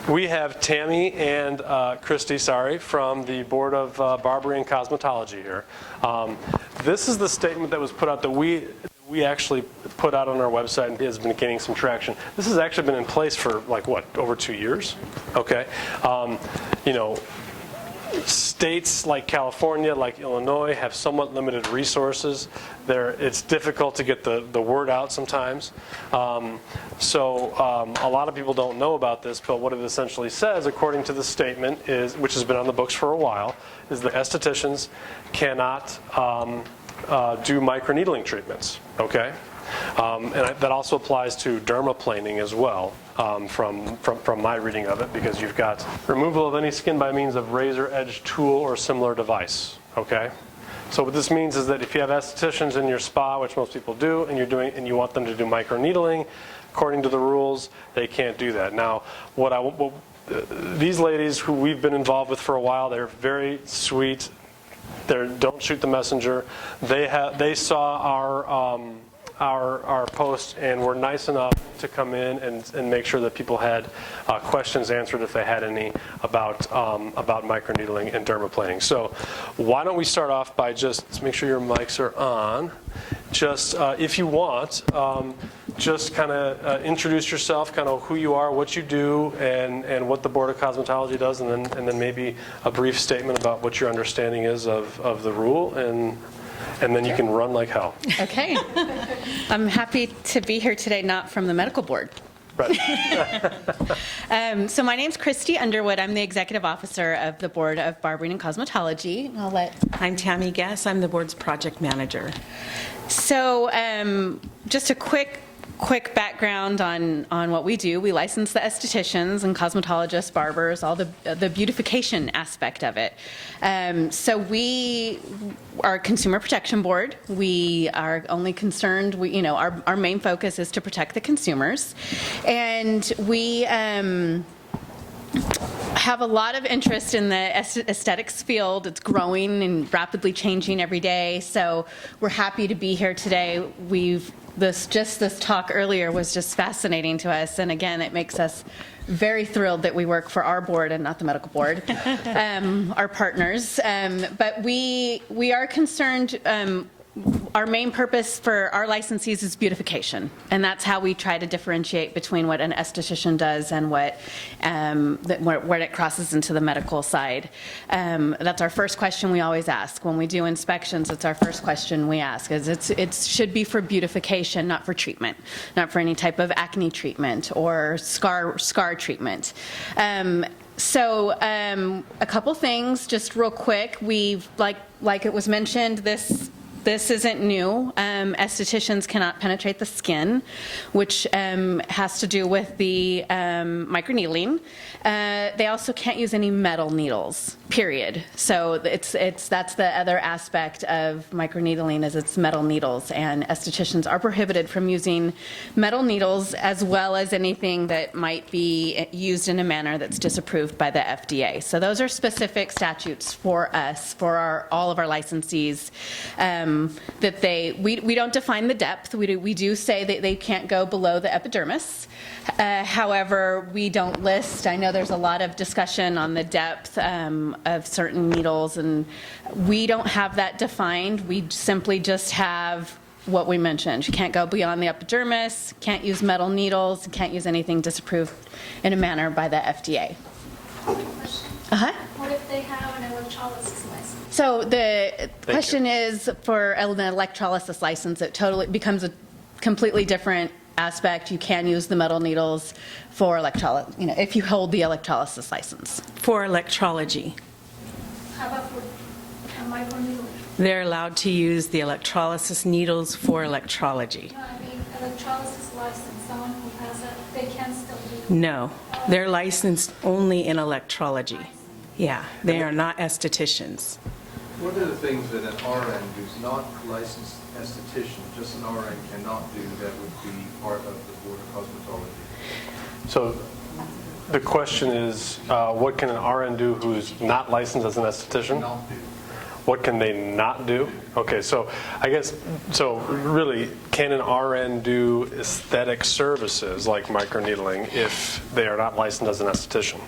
We have Tammy and Christy, from the Board of Barbering and Cosmetology here. This is the statement that was put out that we actually put out on our website and has been gaining some traction. This has actually been in place for like what, over 2 years? Okay. You know, states like California, like Illinois, have somewhat limited resources. It's difficult to get the word out sometimes. So a lot of people don't know about this, but what it essentially says, according to the statement, which has been on the books for a while, is that estheticians cannot do microneedling treatments, okay? And that also applies to dermaplaning as well, from my reading of it, because you've got removal of any skin by means of razor edge tool or similar device, okay? So what this means is that if you have estheticians in your spa, which most people do, and you want them to do microneedling, according to the rules, they can't do that. Now, these ladies who we've been involved with for a while, they're very sweet. Don't shoot the messenger. They saw our post and were nice enough to come in and make sure that people had questions answered if they had any about microneedling and dermaplaning. So why don't we start off by just make sure your mics are on. Just if you want, just kind of introduce yourself, kind of who you are, what you do, and what the Board of Cosmetology does, and then maybe a brief statement about what your understanding is of the rule, and then you can run like hell. Okay. I'm happy to be here today, not from the medical board. Right. So my name's Christy Underwood. I'm the executive officer of the Board of Barbering and Cosmetology. I'm Tammy Guess. I'm the board's project manager. So just a quick background on what we do. We license the estheticians and cosmetologists, barbers, all the beautification aspect of it. So we are a consumer protection board. We are only concerned, our main focus is to protect the consumers. And we have a lot of interest in the aesthetics field. It's growing and rapidly changing every day. So we're happy to be here today. This talk earlier was just fascinating to us, and again, it makes us very thrilled that we work for our board and not the medical board, our partners. But we are concerned. Our main purpose for our licensees is beautification, and that's how we try to differentiate between what an esthetician does and when it crosses into the medical side. That's our first question we always ask. When we do inspections, it's our first question we ask. It should be for beautification, not for treatment, not for any type of acne treatment or scar treatment. So a couple things, just real quick. We've, like it was mentioned, this isn't new. Estheticians cannot penetrate the skin, which has to do with the microneedling. They also can't use any metal needles, period. So that's the other aspect of microneedling, is it's metal needles, and estheticians are prohibited from using metal needles, as well as anything that might be used in a manner that's disapproved by the FDA. So those are specific statutes for us, for all of our licensees. That we don't define the depth. We do say that they can't go below the epidermis. However, we don't list. I know there's a lot of discussion on the depth of certain needles, and we don't have that defined. We simply just have what we mentioned. You can't go beyond the epidermis, can't use metal needles, can't use anything disapproved in a manner by the FDA. What if they have an electrolysis license? So the question is, for an electrolysis license, it totally becomes a completely different aspect. You can use the metal needles for electrolysis, if you hold the electrolysis license. For electrology, How about for microneedling? they're allowed to use the electrolysis needles for electrology. No, I mean electrolysis license, someone who has it, they can still do it. No, they're licensed only in electrology. Yeah, they are not estheticians. What are the things that an RN who's not licensed esthetician, just an RN cannot do that would be part of the Board of Cosmetology? So the question is, what can an RN do who's not licensed as an esthetician? Not do. What can they not do? Okay, so I guess, so really, can an RN do aesthetic services like microneedling if they are not licensed as an esthetician?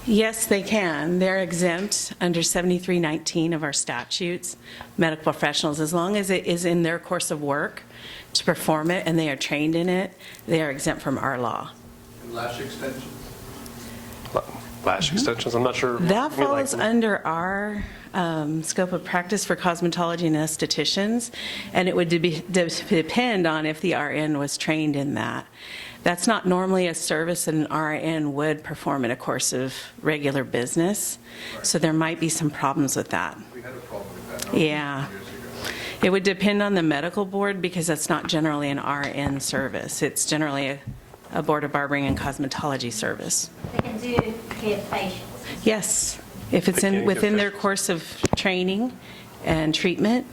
Yes, they can. They're exempt under 7319 of our statutes, medical professionals, as long as it is in their course of work to perform it and they are trained in it, they are exempt from our law. And lash extensions? Lash extensions, I'm not sure. That I mean, falls under our scope of practice for cosmetology and estheticians, and it would depend on if the RN was trained in that. That's not normally a service that an RN would perform in a course of regular business, so there might be some problems with that. We had a problem with that. Yeah. Years ago. It would depend on the medical board because that's not generally an RN service. It's generally a board-of-barbering-and-cosmetology service. They can do kid facials. Yes, if it's They can within give their facials. course of training and treatment,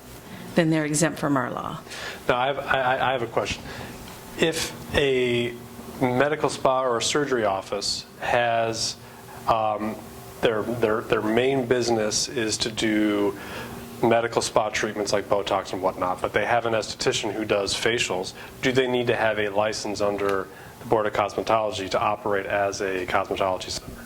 then they're exempt from our law. Now, I have a question. If a medical spa or a surgery office has, their main business is to do medical spa treatments like Botox and whatnot, but they have an esthetician who does facials, do they need to have a license under the Board of Cosmetology to operate as a cosmetology center?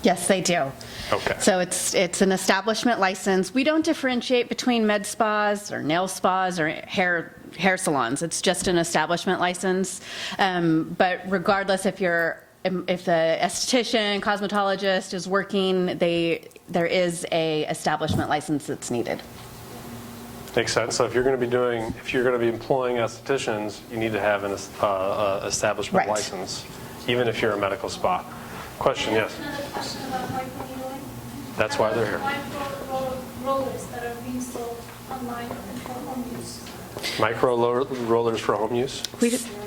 Yes, they do. Okay. So it's an establishment license. We don't differentiate between med spas or nail spas or hair salons. It's just an establishment license. But regardless if the esthetician, cosmetologist is working, there is a establishment license that's needed. Makes sense. So if you're going to be employing estheticians, you need to have an establishment Right. license, even if you're a medical spa. Question, yes. Another question about microneedling. That's why they're here. Micro rollers that are being sold online and for home use. Micro rollers for home use?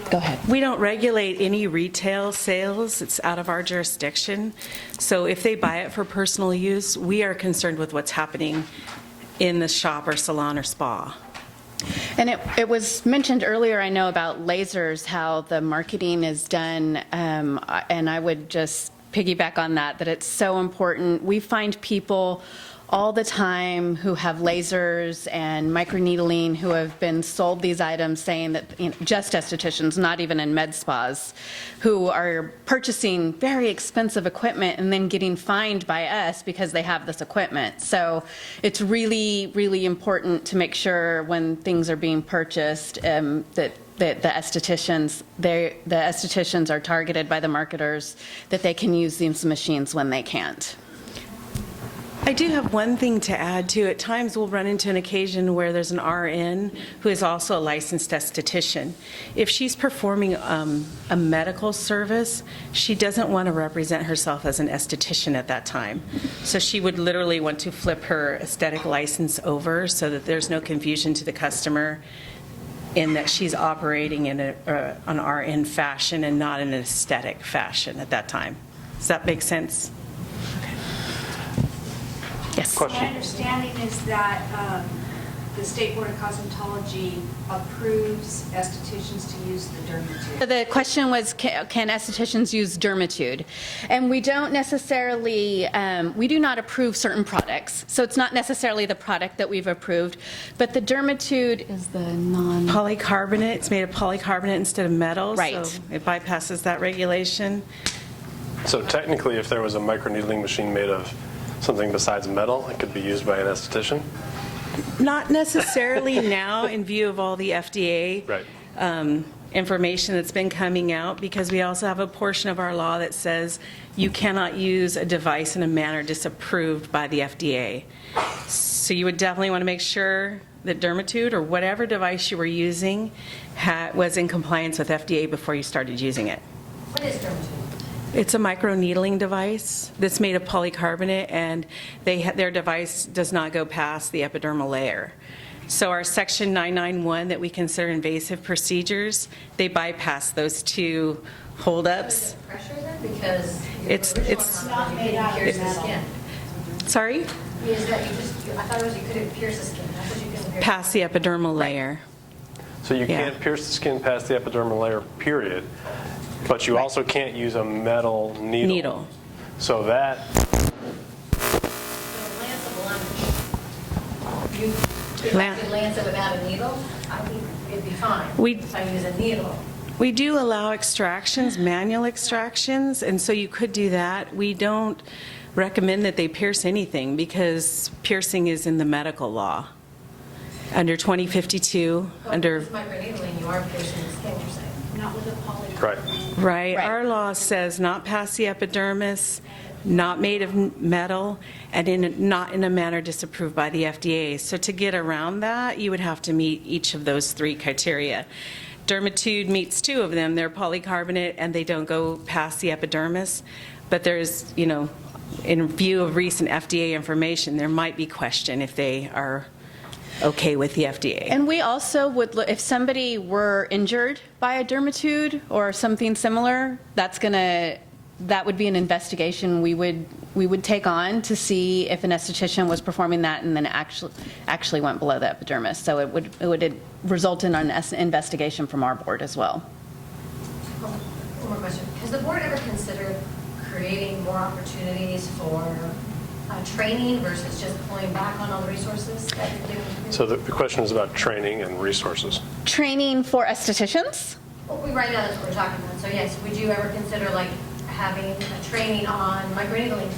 Go ahead. We don't regulate any retail sales. It's out of our jurisdiction. So if they buy it for personal use, we are concerned with what's happening in the shop or salon or spa. And it was mentioned earlier, I know, about lasers, how the marketing is done, and I would just piggyback on that it's so important. We find people all the time who have lasers and microneedling who have been sold these items saying that, just estheticians, not even in med spas, who are purchasing very expensive equipment and then getting fined by us because they have this equipment. So it's really, really important to make sure when things are being purchased that the estheticians are targeted by the marketers, that they can use these machines when they can't. I do have one thing to add too. At times we'll run into an occasion where there's an RN who is also a licensed esthetician. If she's performing a medical service, she doesn't want to represent herself as an esthetician at that time. So she would literally want to flip her aesthetic license over so that there's no confusion to the customer in that she's operating in an RN fashion and not in an aesthetic fashion at that time. Does that make sense? Yes. My understanding is that the State Board of Cosmetology approves estheticians to use the Dermatude. The question was, can estheticians use Dermatude? And we don't necessarily, we do not approve certain products. So it's not necessarily the product that we've approved, but the Dermatude is the Polycarbonate, it's made of polycarbonate instead of metal. Right. So it bypasses that regulation. So technically, if there was a microneedling machine made of something besides metal, it could be used by an esthetician? Not necessarily now in view of all the FDA Right. information that's been coming out, because we also have a portion of our law that says you cannot use a device in a manner disapproved by the FDA. So you would definitely want to make sure that Dermatude or whatever device you were using was in compliance with FDA before you started using it. What is Dermatude? It's a microneedling device that's made of polycarbonate, and their device does not go past the epidermal layer. So our Section 991 that we consider invasive procedures, they bypass those two holdups. Pressure then? Because It's not made out of metal. sorry, Is that I thought it was you couldn't pierce the skin. I thought you couldn't pierce. past the epidermal layer. So you Yeah. can't pierce the skin past the epidermal layer, period. But you also can't use a metal needle. So that, you, if I could lance it without a needle, I think it'd be fine. If I use a needle. We do allow extractions, manual extractions, and so you could do that. We don't recommend that they pierce anything because piercing is in the medical law. Under 2052, under... With microneedling, you are piercing the skin, you're saying. Not with a poly. Right. Right. Right. Our law says not past the epidermis, not made of metal, and not in a manner disapproved by the FDA. So to get around that, you would have to meet each of those 3 criteria. Dermatude meets 2 of them. They're polycarbonate and they don't go past the epidermis. But there's, in view of recent FDA information, there might be question if they are okay with the FDA. And we also would, if somebody were injured by a dermatude or something similar, that would be an investigation we would take on to see if an esthetician was performing that and then actually went below the epidermis. So it would result in an investigation from our board as well. One more question. Has the board ever considered creating more opportunities for training versus just pulling back on all the resources that you're doing? So the question is about training and resources. Training for estheticians? Well, right now that's what we're talking about. So yes, would you ever consider like having a training on microneedling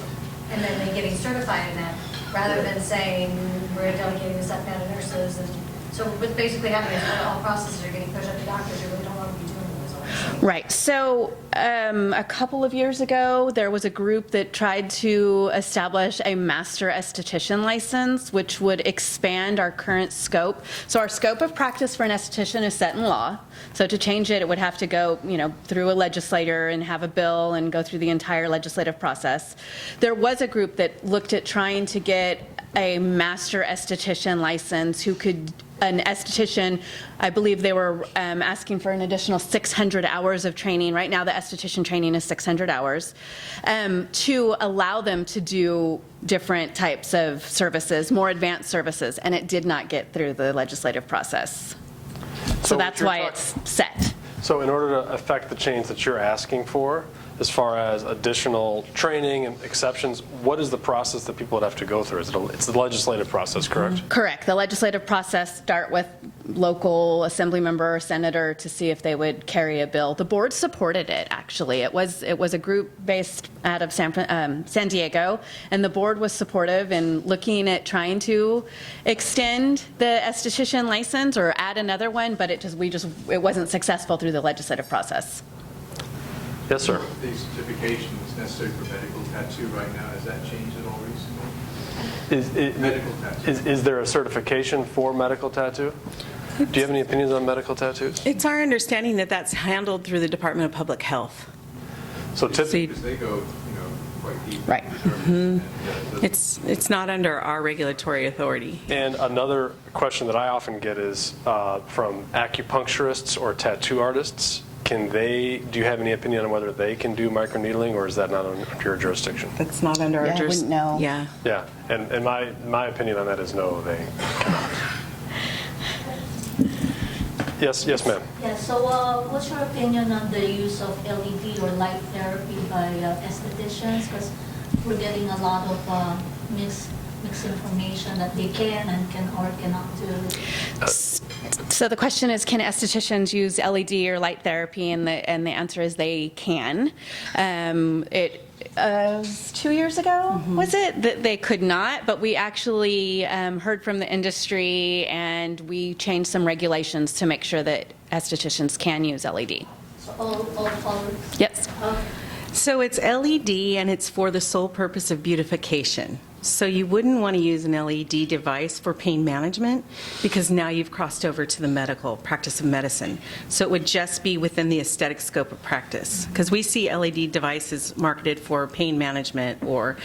and then getting certified in that rather than saying we're delegating this up now to nurses? And so what's basically happening is that all processes are getting pushed up to doctors who really don't want to be doing those all the same. Right. So a couple of years ago, there was a group that tried to establish a master esthetician license, which would expand our current scope. So our scope of practice for an esthetician is set in law. So to change it, it would have to go, through a legislator and have a bill and go through the entire legislative process. There was a group that looked at trying to get a master esthetician license who could, an esthetician, I believe they were asking for an additional 600 hours of training. Right now the esthetician training is 600 hours, to allow them to do different types of services, more advanced services, and it did not get through the legislative process. So that's why it's set. So in order to affect the change that you're asking for, as far as additional training and exceptions, what is the process that people would have to go through? It's the legislative process, correct? Correct. The legislative process start with local assembly member or senator to see if they would carry a bill. The board supported it, actually. It was a group based out of San Diego, and the board was supportive in looking at trying to extend the esthetician license or add another one, but it wasn't successful through the legislative process. Yes, sir. The certification is necessary for medical tattoo right now. Has that changed at all recently? Medical tattoo. Is there a certification for medical tattoo? Do you have any opinions on medical tattoos? It's our understanding that that's handled through the Department of Public Health. So typically, Because they go, quite deep. Right. It's not under our regulatory authority. and another question that I often get is from acupuncturists or tattoo artists. Do you have any opinion on whether they can do microneedling, or is that not under your jurisdiction? That's not under our Yeah, I wouldn't know. Yeah. Yeah, and my opinion on that is no, they cannot. Yes, ma'am. Yeah, so what's your opinion on the use of LED or light therapy by estheticians? Because we're getting a lot of mixed information that they can and can or cannot do. So the question is, can estheticians use LED or light therapy? And the answer is they can. It was 2 years ago, was it, that they could not? But we actually heard from the industry, and we changed some regulations to make sure that estheticians can use LED. So all colors? Yes. So it's LED, and it's for the sole purpose of beautification. So you wouldn't want to use an LED device for pain management, because now you've crossed over to the medical practice of medicine. So it would just be within the aesthetic scope of practice, because we see LED devices marketed for pain management or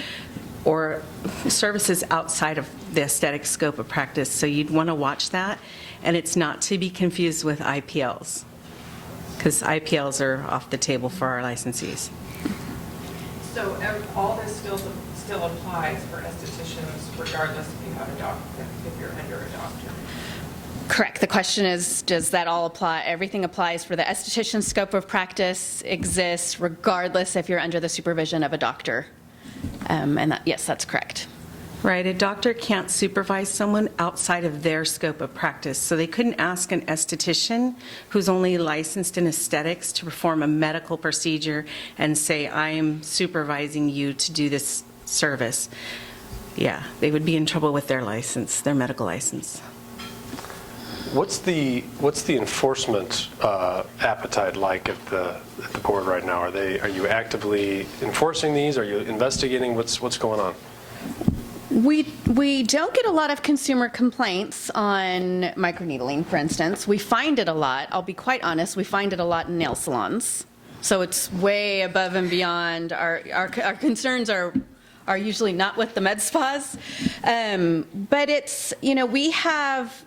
services outside of the aesthetic scope of practice. So you'd want to watch that, and it's not to be confused with IPLs, because IPLs are off the table for our licensees. So all this still applies for estheticians regardless if you have a doctor, if you're under a doctor? Correct. The question is, does that all apply? Everything applies for the esthetician scope of practice exists regardless if you're under the supervision of a doctor. And yes, that's correct. Right, a doctor can't supervise someone outside of their scope of practice, so they couldn't ask an esthetician who's only licensed in aesthetics to perform a medical procedure and say, I am supervising you to do this service. Yeah, they would be in trouble with their license, their medical license. What's the enforcement appetite like at the board right now? Are you actively enforcing these? Are you investigating? What's going on? We don't get a lot of consumer complaints on microneedling, for instance. We find it a lot. I'll be quite honest. We find it a lot in nail salons. So it's way above and beyond. Our concerns are usually not with the med spas. But it's, we have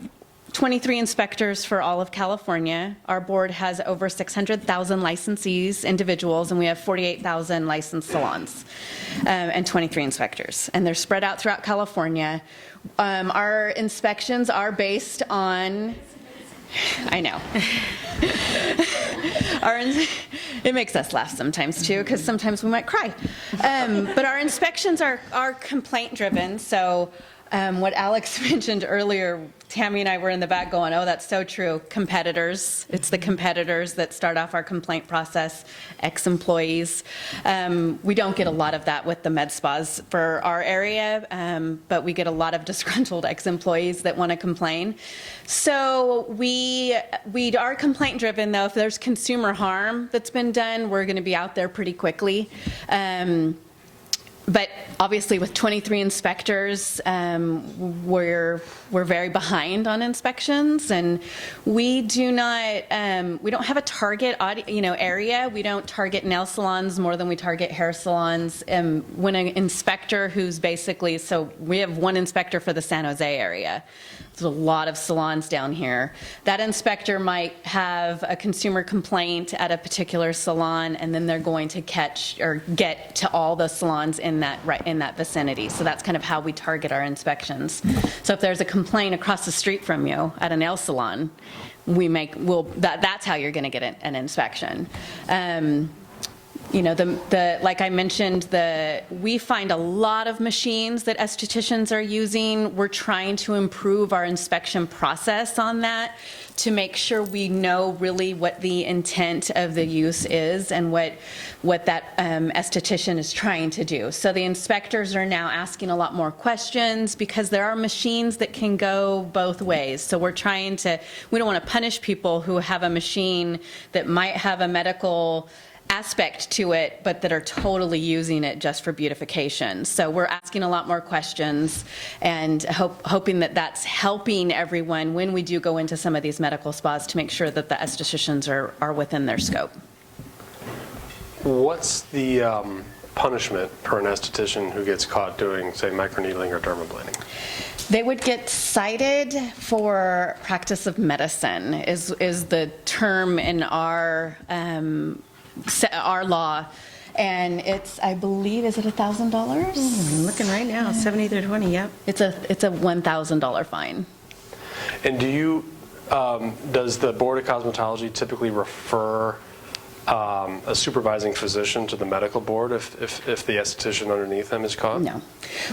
23 inspectors for all of California. Our board has over 600,000 licensees, individuals, and we have 48,000 licensed salons and 23 inspectors. And they're spread out throughout California. Our inspections are based on, I know. It makes us laugh sometimes too, because sometimes we might cry. But our inspections are complaint driven, so what Alex mentioned earlier, Tammy and I were in the back going, oh, that's so true. Competitors. It's the competitors that start off our complaint process, ex-employees. We don't get a lot of that with the med spas for our area, but we get a lot of disgruntled ex-employees that want to complain. So we are complaint driven, though. If there's consumer harm that's been done, we're going to be out there pretty quickly. But obviously with 23 inspectors, we're very behind on inspections, and we don't have a target area. We don't target nail salons more than we target hair salons. When an inspector who's basically, so we have one inspector for the San Jose area. There's a lot of salons down here. That inspector might have a consumer complaint at a particular salon, and then they're going to catch or get to all the salons in that vicinity. So that's kind of how we target our inspections. So if there's a complaint across the street from you at a nail salon, that's how you're going to get an inspection. Like I mentioned, we find a lot of machines that estheticians are using. We're trying to improve our inspection process on that to make sure we know really what the intent of the use is and what that esthetician is trying to do. So the inspectors are now asking a lot more questions because there are machines that can go both ways. So we don't want to punish people who have a machine that might have a medical aspect to it, but that are totally using it just for beautification. So we're asking a lot more questions and hoping that that's helping everyone when we do go into some of these medical spas to make sure that the estheticians are within their scope. What's the punishment for an esthetician who gets caught doing, say, microneedling or dermaplaning? They would get cited for practice of medicine is the term in our law, and it's, I believe, is it $1,000? I'm looking right now, 70 through 20, yep. It's a $1,000 fine. And does the Board of Cosmetology typically refer a supervising physician to the medical board if the esthetician underneath them is caught? No.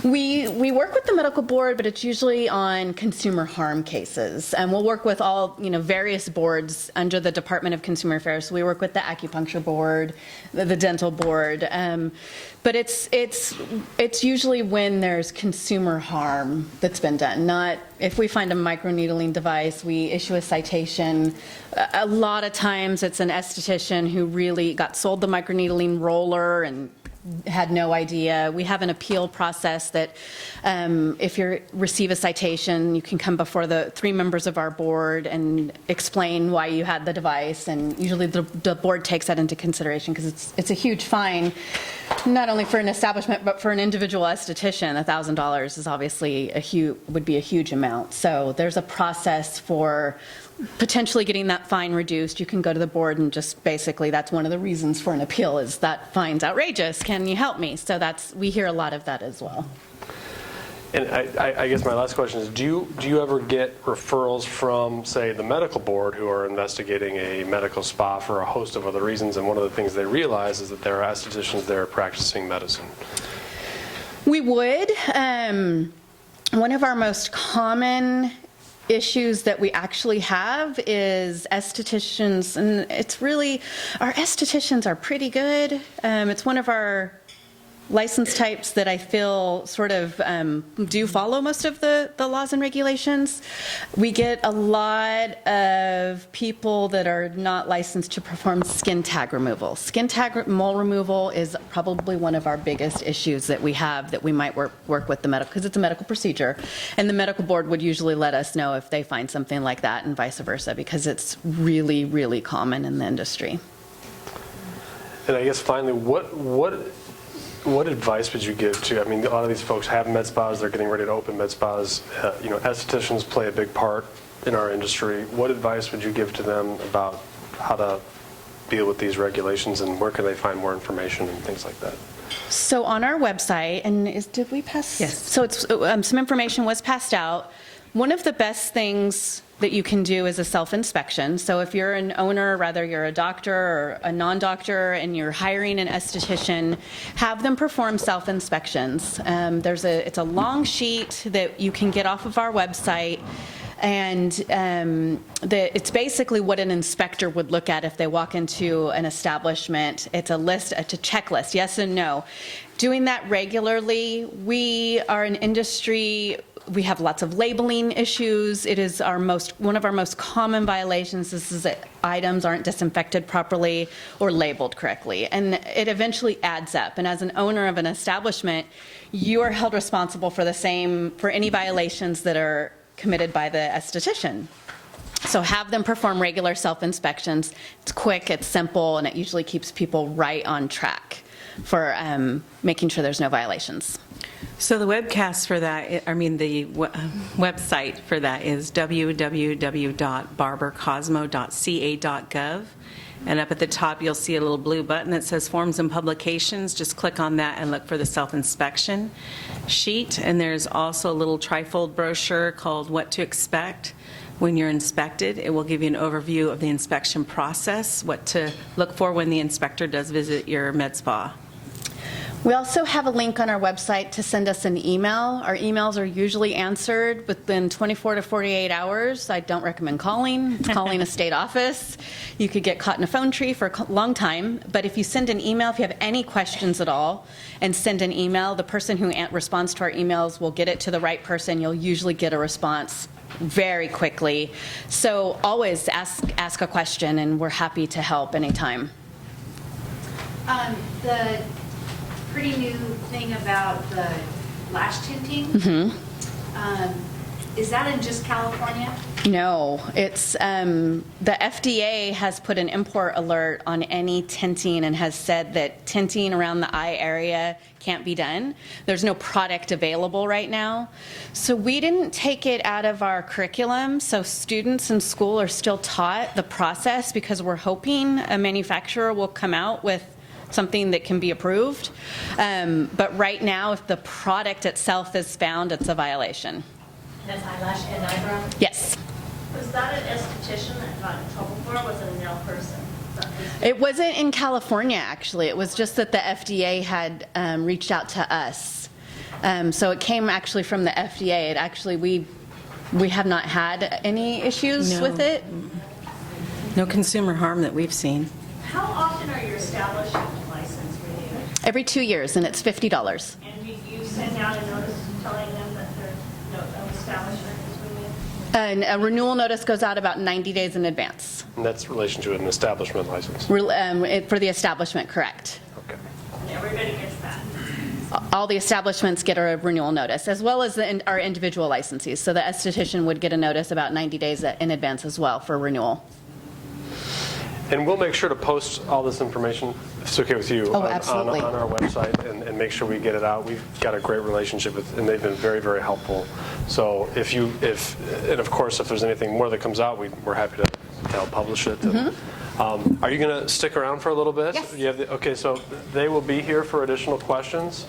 We work with the medical board, but it's usually on consumer harm cases. And we'll work with all, various boards under the Department of Consumer Affairs. So we work with the acupuncture board, the dental board. But it's usually when there's consumer harm that's been done. Not if we find a microneedling device, we issue a citation. A lot of times it's an esthetician who really got sold the microneedling roller and had no idea. We have an appeal process that if you receive a citation, you can come before the 3 members of our board and explain why you had the device, and usually the board takes that into consideration because it's a huge fine, not only for an establishment but for an individual esthetician. $1,000 is obviously would be a huge amount. So there's a process for potentially getting that fine reduced. You can go to the board and just basically, that's one of the reasons for an appeal, is that fine's outrageous. Can you help me? So we hear a lot of that as well. And I guess my last question is, do you ever get referrals from, say, the medical board who are investigating a medical spa for a host of other reasons, and one of the things they realize is that there are estheticians there practicing medicine? We would. One of our most common issues that we actually have is estheticians, and it's really, our estheticians are pretty good. It's one of our license types that I feel sort of do follow most of the laws and regulations. We get a lot of people that are not licensed to perform skin tag removal. Skin tag mole removal is probably one of our biggest issues that we have, that we might work with the medical, because it's a medical procedure, and the medical board would usually let us know if they find something like that, and vice versa, because it's really, really common in the industry. And I guess finally, what advice would you give to, I mean, a lot of these folks have med spas, they're getting ready to open med spas. Estheticians play a big part in our industry. What advice would you give to them about how to deal with these regulations, and where can they find more information and things like that? So on our website, and did we pass? Yes. So it's some information was passed out. One of the best things that you can do is a self-inspection. So if you're an owner, rather you're a doctor or a non-doctor, and you're hiring an esthetician, have them perform self-inspections. It's a long sheet that you can get off of our website, and it's basically what an inspector would look at if they walk into an establishment. It's a list, it's a checklist, yes and no. Doing that regularly, we are an industry. We have lots of labeling issues. It is one of our most common violations. This is that items aren't disinfected properly or labeled correctly, and it eventually adds up. And as an owner of an establishment, you are held responsible for any violations that are committed by the esthetician. So have them perform regular self-inspections. It's quick, it's simple, and it usually keeps people right on track for making sure there's no violations. So the webcast for that, the website for that is www.barbercosmo.ca.gov. And up at the top, you'll see a little blue button that says Forms and Publications. Just click on that and look for the self-inspection sheet. And there's also a little trifold brochure called What to Expect When You're Inspected. It will give you an overview of the inspection process, what to look for when the inspector does visit your med spa. We also have a link on our website to send us an email. Our emails are usually answered within 24 to 48 hours. I don't recommend calling. It's calling a state office. You could get caught in a phone tree for a long time. But if you send an email, if you have any questions at all, and send an email, the person who responds to our emails will get it to the right person. You'll usually get a response very quickly. So always ask a question, and we're happy to help anytime. The pretty new thing about the lash tinting, is that in just California? No, it's the FDA has put an import alert on any tinting and has said that tinting around the eye area can't be done. There's no product available right now. So we didn't take it out of our curriculum. So students in school are still taught the process, because we're hoping a manufacturer will come out with something that can be approved. But right now, if the product itself is found, it's a violation. That's eyelash and eyebrow? Yes. Was that an esthetician that got in trouble for, or was it a nail person? It wasn't in California, actually. It was just that the FDA had reached out to us. So it came actually from the FDA. It actually, we have not had any issues with it. No consumer harm that we've seen. How often are your establishment license renewed? Every 2 years, and it's $50. And do you send out a notice telling them that their establishment is renewed? And a renewal notice goes out about 90 days in advance. And that's in relation to an establishment license. For the establishment, correct. Okay. And everybody gets that? All the establishments get a renewal notice, as well as our individual licensees. So the esthetician would get a notice about 90 days in advance as well for renewal. And we'll make sure to post all this information, if it's okay with you, on our website, and make sure we get it out. We've got a great relationship with, and they've been very, very helpful. So and of course, if there's anything more that comes out, we're happy to help publish it. Are you going to stick around for a little bit? Yes. Okay, so they will be here for additional questions.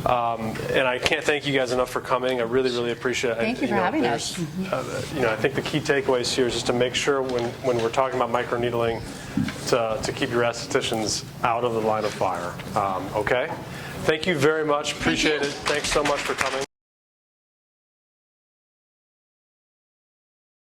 And I can't thank you guys enough for coming. I really, really appreciate it. Thank you for having us. I think the key takeaways here is just to make sure when we're talking about microneedling to keep your estheticians out of the line of fire. Okay? Thank you very much. Appreciate it. Thanks so much for coming.